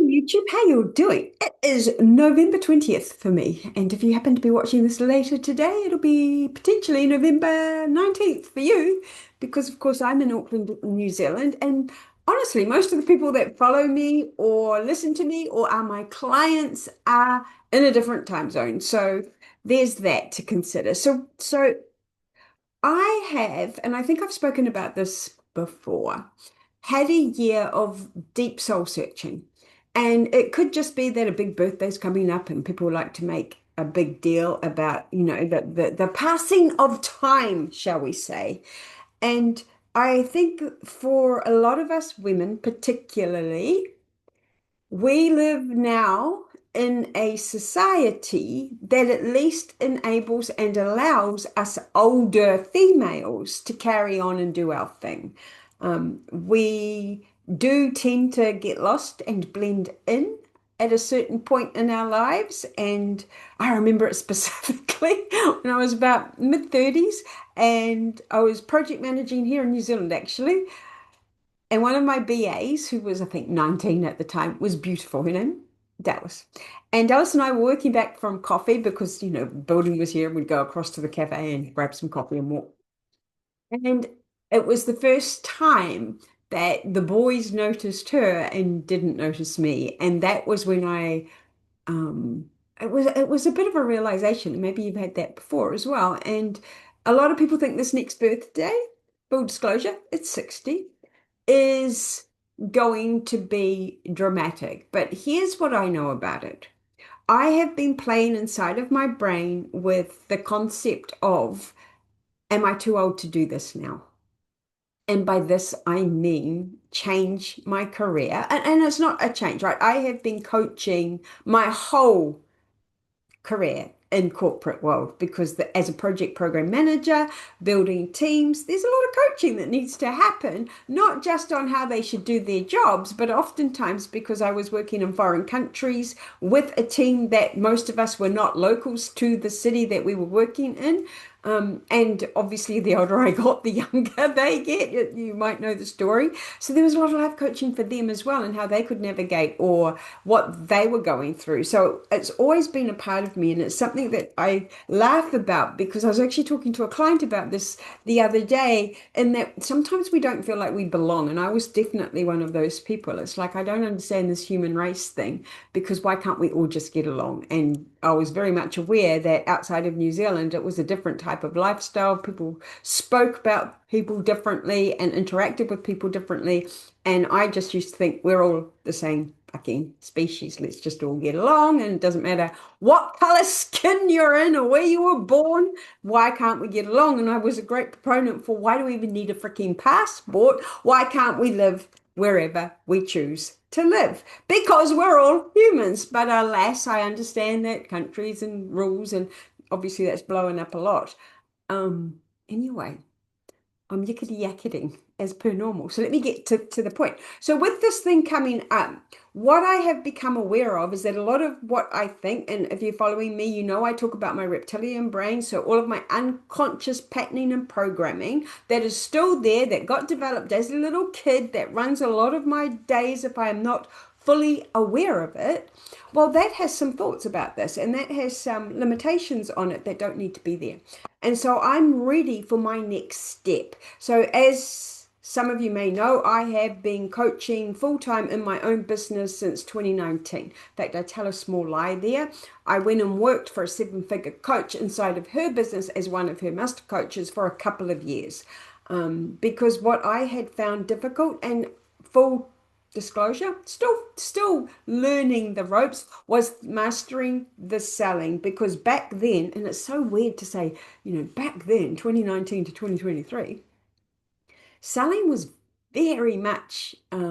YouTube, how you doing? It is November 20th for me, and if you happen to be watching this later today, it'll be potentially November 19th for you, because of course I'm in Auckland, New Zealand, and honestly, most of the people that follow me or listen to me or are my clients are in a different time zone. So there's that to consider. So I have, and I think I've spoken about this before, had a year of deep soul searching. And it could just be that a big birthday's coming up and people like to make a big deal about, the passing of time, shall we say. And I think for a lot of us women, particularly, we live now in a society that at least enables and allows us older females to carry on and do our thing. We do tend to get lost and blend in at a certain point in our lives. And I remember it specifically when I was about mid-30s and I was project managing here in New Zealand, actually. And one of my BAs, who was, I think, 19 at the time, was beautiful. Her name, Dallas. And Dallas and I were working back from coffee because, building was here and we'd go across to the cafe and grab some coffee and walk. And it was the first time that the boys noticed her and didn't notice me. And that was when um, it was a bit of a realization. And maybe you've had that before as well. And a lot of people think this next birthday, full disclosure, it's 60 is going to be dramatic. But here's what I know about it. I have been playing inside of my brain with the concept of, am I too old to do this now? And by this, I mean change my career. And it's not a change, right? I have been coaching my whole career in corporate world because as a project program manager building teams, there's a lot of coaching that needs to happen, not just on how they should do their jobs, but oftentimes because I was working in foreign countries with a team that most of us were not locals to the city that we were working in. And obviously, the older I got, the younger they get. You might know the story. So there was a lot of life coaching for them as well, and how they could navigate or what they were going through. So it's always been a part of me, and it's something that I laugh about because I was actually talking to a client about this the other day, in that sometimes we don't feel like we belong. And I was definitely one of those people. It's like, I don't understand this human race thing because why can't we all just get along? And I was very much aware that outside of New Zealand, it was a different type of lifestyle. People spoke about people differently and interacted with people differently. And I just used to think we're all the same fucking species. Let's just all get along. And it doesn't matter what color skin you're in or where you were born. Why can't we get along? And I was a great proponent for, why do we even need a freaking passport? Why can't we live wherever we choose to live? Because we're all humans. But alas, I understand that countries and rules, and obviously that's blowing up a lot. Anyway, I'm yickety yakketing as per normal. So let me get to the point. So with this thing coming up, what I have become aware of is that a lot of what I think, and if you're following me, you know I talk about my reptilian brain. So all of my unconscious patterning and programming that is still there, that got developed as a little kid, that runs a lot of my days if I am not fully aware of it. Well, that has some thoughts about this, and that has some limitations on it that don't need to be there. And so I'm ready for my next step. So, as some of you may know, I have been coaching full time in my own business since 2019. In fact, I tell a small lie there. I went and worked for a seven-figure coach inside of her business as one of her master coaches for a couple of years. Because what I had found difficult, and full disclosure, still learning the ropes, was mastering the selling. Because back then, and it's so weird to say, back then, 2019 to 2023, selling was very much, how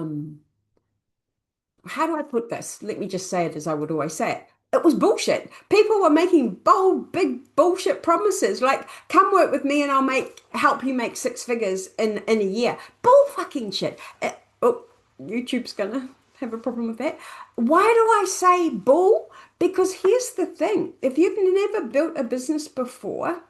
do I put this? Let me just say it as I would always say it. It was bullshit. People were making bold, big bullshit promises like, come work with me and help you make six figures in a year. Bull fucking shit. Oh, YouTube's gonna have a problem with that. Why do I say bull? Because here's the thing. If you've never built a business before,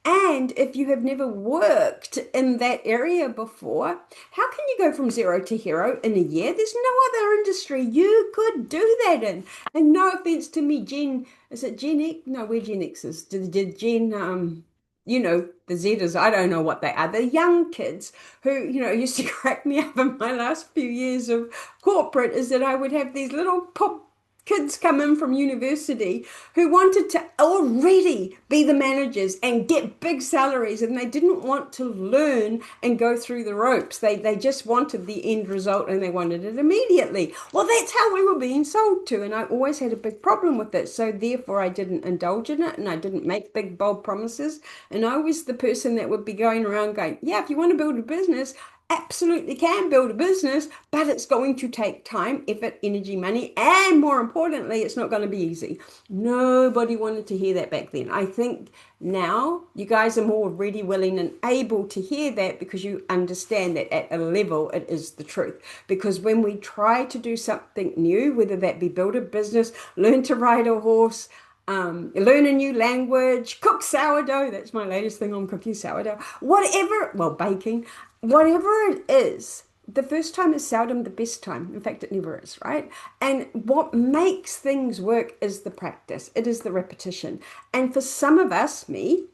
And if you have never worked in that area before, how can you go from zero to hero in a year? There's no other industry you could do that in. And no offense to me, Gen, is it Gen X? No, we're Gen Xers. Did Gen, the Zers, I don't know what they are. The young kids who, used to crack me up in my last few years of corporate is that I would have these little pop kids come in from university who wanted to already be the managers and get big salaries, and they didn't want to learn and go through the ropes. They just wanted the end result and they wanted it immediately. Well, that's how we were being sold to, and I always had a big problem with it. So therefore I didn't indulge in it and I didn't make big bold promises. And I was the person that would be going around going, yeah, if you want to build a business, absolutely can build a business, but it's going to take time, effort, energy, money, and more importantly, it's not going to be easy. Nobody wanted to hear that back then. I think now you guys are more ready, willing, and able to hear that because you understand that at a level it is the truth. Because when we try to do something new, whether that be build a business, learn to ride a horse, learn a new language, cook sourdough. That's my latest thing on cooking sourdough. Whatever, well, baking, whatever it is, the first time is seldom the best time. In fact, it never is, right? And what makes things work is the practice, it is the repetition. And for some of us, me,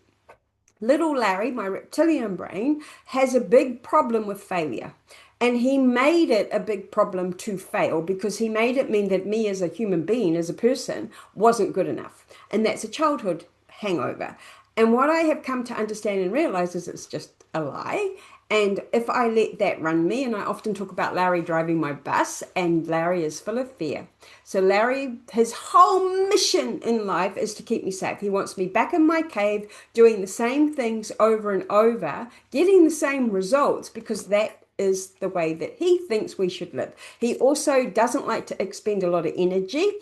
little Larry, my reptilian brain, has a big problem with failure. And he made it a big problem to fail because he made it mean that me as a human being, as a person, wasn't good enough. And that's a childhood hangover. And what I have come to understand and realize is it's just a lie. And if I let that run me, and I often talk about Larry driving my bus, and Larry is full of fear. So Larry, his whole mission in life is to keep me safe. He wants me back in my cave, doing the same things over and over, getting the same results, because that is the way that he thinks we should live. He also doesn't like to expend a lot of energy,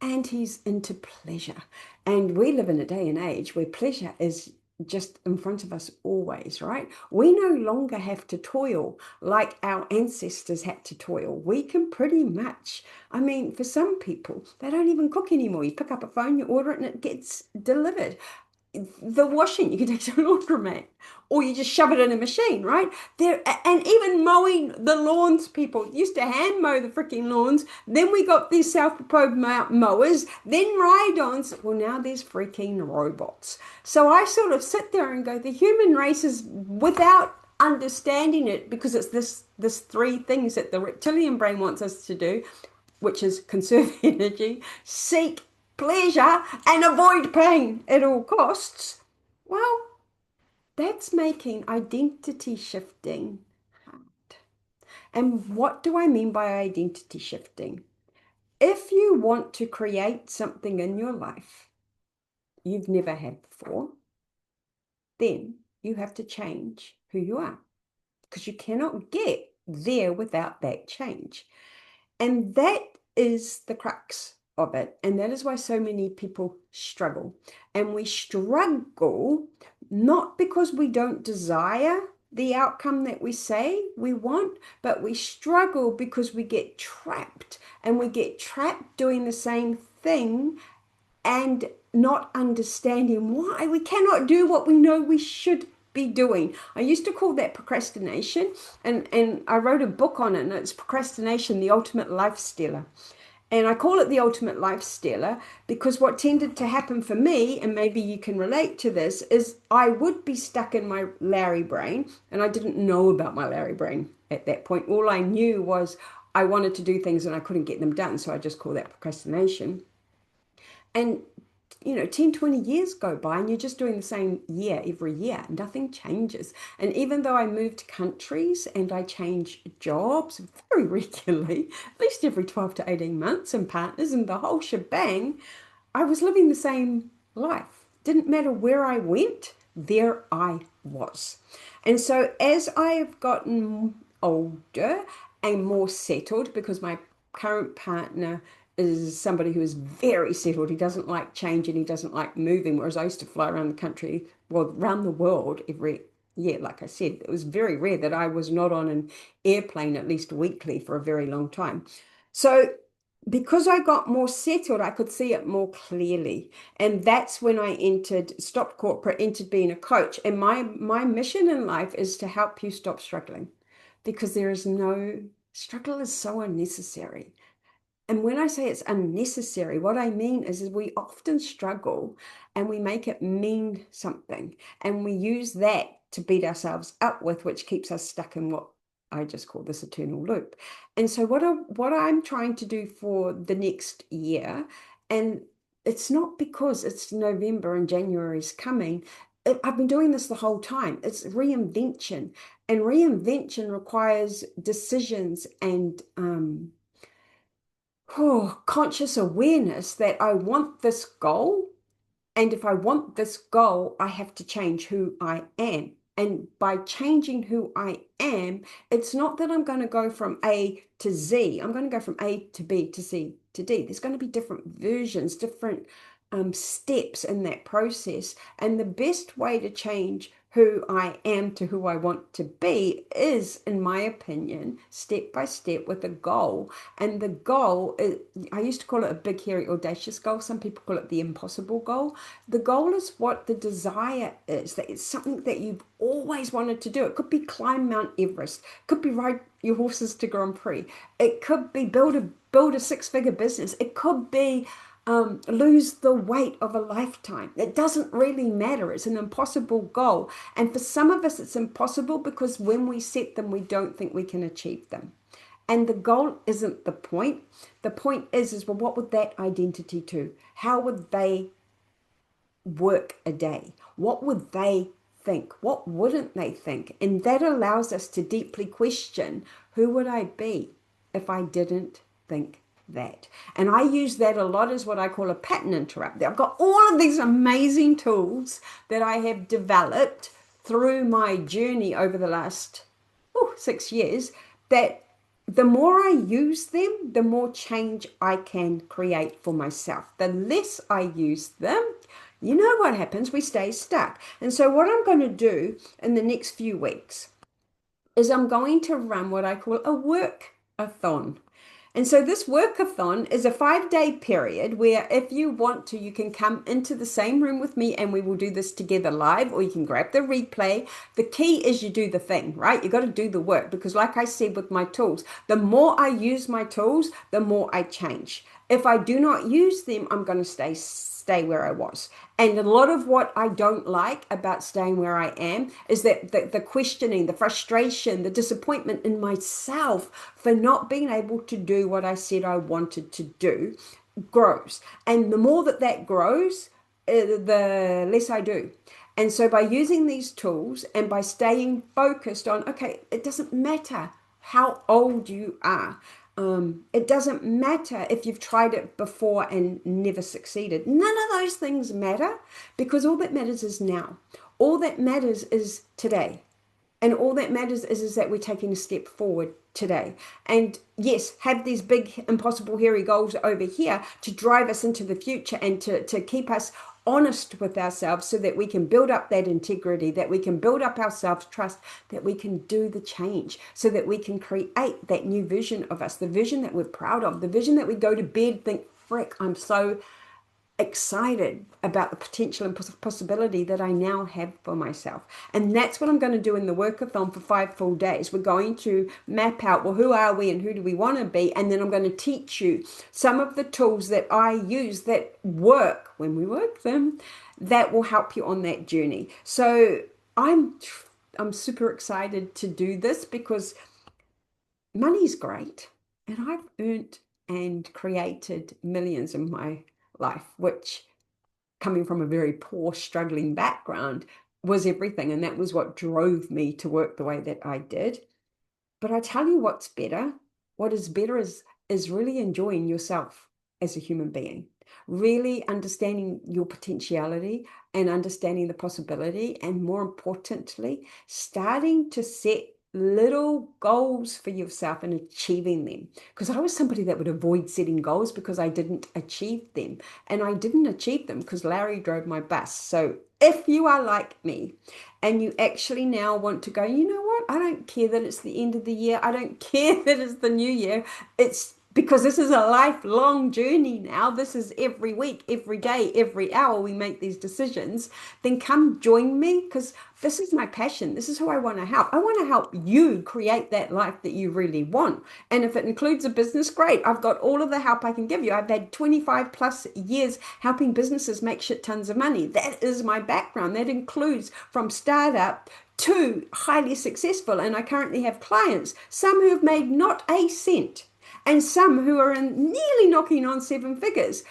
and he's into pleasure. And we live in a day and age where pleasure is just in front of us always, right? We no longer have to toil like our ancestors had to toil. We can pretty much, I mean, for some people, they don't even cook anymore. You pick up a phone, you order it, and it gets delivered. The washing, you can take to a laundromat, or you just shove it in a machine, right? There, and even mowing the lawns, people used to hand mow the freaking lawns. Then we got these self-propelled mowers, then ride-ons. Well, now there's freaking robots. So I sort of sit there and go, the human race is, without understanding it, because it's this three things that the reptilian brain wants us to do, which is conserve energy, seek pleasure, and avoid pain at all costs. Well, that's making identity shifting hard. And what do I mean by identity shifting? If you want to create something in your life you've never had before, then you have to change who you are because you cannot get there without that change. And that is the crux of it. And that is why so many people struggle. And we struggle not because we don't desire the outcome that we say we want, but we struggle because we get trapped, and we get trapped doing the same thing and not understanding why we cannot do what we know we should be doing. I used to call that procrastination, and I wrote a book on it, and it's Procrastination, the Ultimate Life Stealer. And I call it the ultimate life stealer because what tended to happen for me, and maybe you can relate to this, is I would be stuck in my Larry brain, and I didn't know about my Larry brain at that point. All I knew was I wanted to do things and I couldn't get them done, so I just call that procrastination. And 10, 20 years go by and you're just doing the same year every year. Nothing changes. And even though I moved countries and I change jobs very regularly, at least every 12 to 18 months, and partners and the whole shebang, I was living the same life. Didn't matter where I went, there I was. And so as I have gotten older and more settled, because my current partner is somebody who is very settled. He doesn't like change and he doesn't like moving. Whereas I used to fly around the country, well, around the world every year. Like I said, it was very rare that I was not on an airplane at least weekly for a very long time. So because I got more settled, I could see it more clearly. And that's when I stopped corporate, entered being a coach. And my mission in life is to help you stop struggling because there is no struggle is so unnecessary. And when I say it's unnecessary, what I mean is we often struggle and we make it mean something. And we use that to beat ourselves up with, which keeps us stuck in what I just call this eternal loop. And so what I'm trying to do for the next year, and it's not because it's November and January is coming. I've been doing this the whole time. It's reinvention. And reinvention requires decisions and conscious awareness that I want this goal. And if I want this goal, I have to change who I am. And by changing who I am, it's not that I'm going to go from A to Z. I'm going to go from A to B to C to D. There's going to be different versions, different steps in that process. And the best way to change who I am to who I want to be is, in my opinion, step by step with a goal. And the goal, I used to call it a big, hairy, audacious goal. Some people call it the impossible goal. The goal is what the desire is, that it's something that you've always wanted to do. It could be climb Mount Everest, it could be ride your horses to Grand Prix, it could be build a six-figure business, it could be lose the weight of a lifetime. It doesn't really matter. It's an impossible goal. And for some of us, it's impossible because when we set them, we don't think we can achieve them. And the goal isn't the point. The point is well, what would that identity do? How would they work a day? What would they think? What wouldn't they think? And that allows us to deeply question, who would I be if I didn't think that? And I use that a lot as what I call a pattern interrupter. I've got all of these amazing tools that I have developed through my journey over the last 6 years, that the more I use them, the more change I can create for myself. The less I use them, you know what happens? We stay stuck. And so, what I'm going to do in the next few weeks is I'm going to run what I call a workathon. And so this workathon is a 5-day period where if you want to, you can come into the same room with me and we will do this together live, or you can grab the replay. The key is you do the thing, right? You got to do the work because like I said with my tools, the more I use my tools, the more I change. If I do not use them, I'm going to stay where I was. And a lot of what I don't like about staying where I am is that the questioning, the frustration, the disappointment in myself for not being able to do what I said I wanted to do grows. And the more that that grows, the less I do. And so by using these tools and by staying focused on, okay, it doesn't matter how old you are. It doesn't matter if you've tried it before and never succeeded. None of those things matter because all that matters is now. All that matters is today. And all that matters is that we're taking a step forward today. And yes, have these big, impossible, hairy goals over here to drive us into the future and to keep us honest with ourselves so that we can build up that integrity, that we can build up our self-trust, that we can do the change, so that we can create that new vision of us, the vision that we're proud of, the vision that we go to bed, think, frick, I'm so excited about the potential and possibility that I now have for myself. And that's what I'm going to do in the workathon for 5 full days. We're going to map out, well, who are we and who do we want to be? And then I'm going to teach you some of the tools that I use that work when we work them, that will help you on that journey. So I'm super excited to do this because money's great and I've earned and created millions in my life, which coming from a very poor, struggling background was everything. And that was what drove me to work the way that I did. But I tell you what's better. What is better is really enjoying yourself as a human being, really understanding your potentiality and understanding the possibility, and more importantly, starting to set little goals for yourself and achieving them. Because I was somebody that would avoid setting goals because I didn't achieve them. And I didn't achieve them because Larry drove my bus. So if you are like me and you actually now want to go, you know what? I don't care that it's the end of the year. I don't care that it's the new year. It's because this is a lifelong journey now. This is every week, every day, every hour we make these decisions. Then come join me because this is my passion. This is who I want to help. I want to help you create that life that you really want. And if it includes a business, great. I've got all of the help I can give you. I've had 25 plus years helping businesses make shit tons of money. That is my background. That includes from startup to highly successful. And I currently have clients, some who have made not a cent and some who are in nearly knocking on seven figures.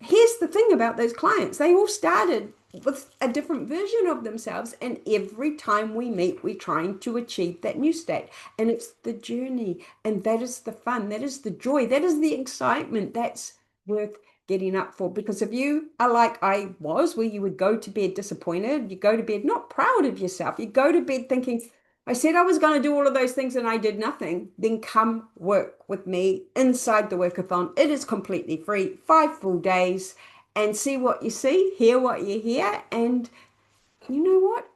Here's the thing about those clients, they all started with a different version of themselves, and every time we meet we're trying to achieve that new state, and it's the journey, and that is the fun, that is the joy, that is the excitement that's worth getting up for. Because if you are like I was, where you would go to bed disappointed, you go to bed not proud of yourself, you go to bed thinking, I said I was going to do all of those things and I did nothing, then come work with me inside the Workathon. It is completely free, 5 full days, and see what you see, hear what you hear. And you know what?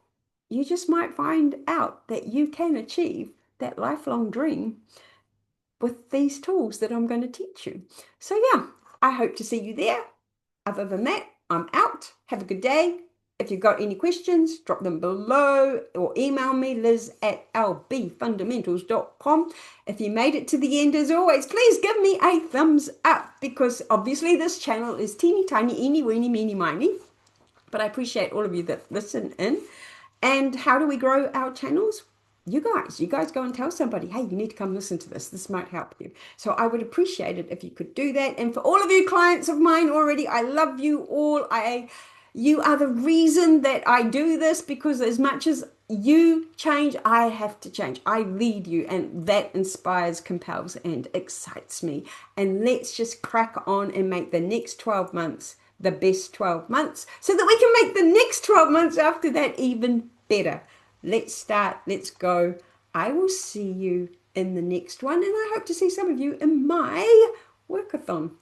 You just might find out that you can achieve that lifelong dream with these tools that I'm going to teach you. So, yeah, I hope to see you there. Other than that, I'm out. Have a good day. If you've got any questions, drop them below or email me, liz@lbfundamentals.com. If you made it to the end, as always, please give me a thumbs up, because obviously this channel is teeny tiny, eeny, weeny, meeny, miny. But I appreciate all of you that listen in. And how do we grow our channels? You guys go and tell somebody, hey, you need to come listen to this. This might help you. So I would appreciate it if you could do that. And for all of you clients of mine already, I love you all. You are the reason that I do this, because as much as you change, I have to change. I lead you, and that inspires, compels, and excites me. And let's just crack on and make the next 12 months the best 12 months, so that we can make the next 12 months after that even better. Let's start. Let's go. I will see you in the next one, and I hope to see some of you in my workathon.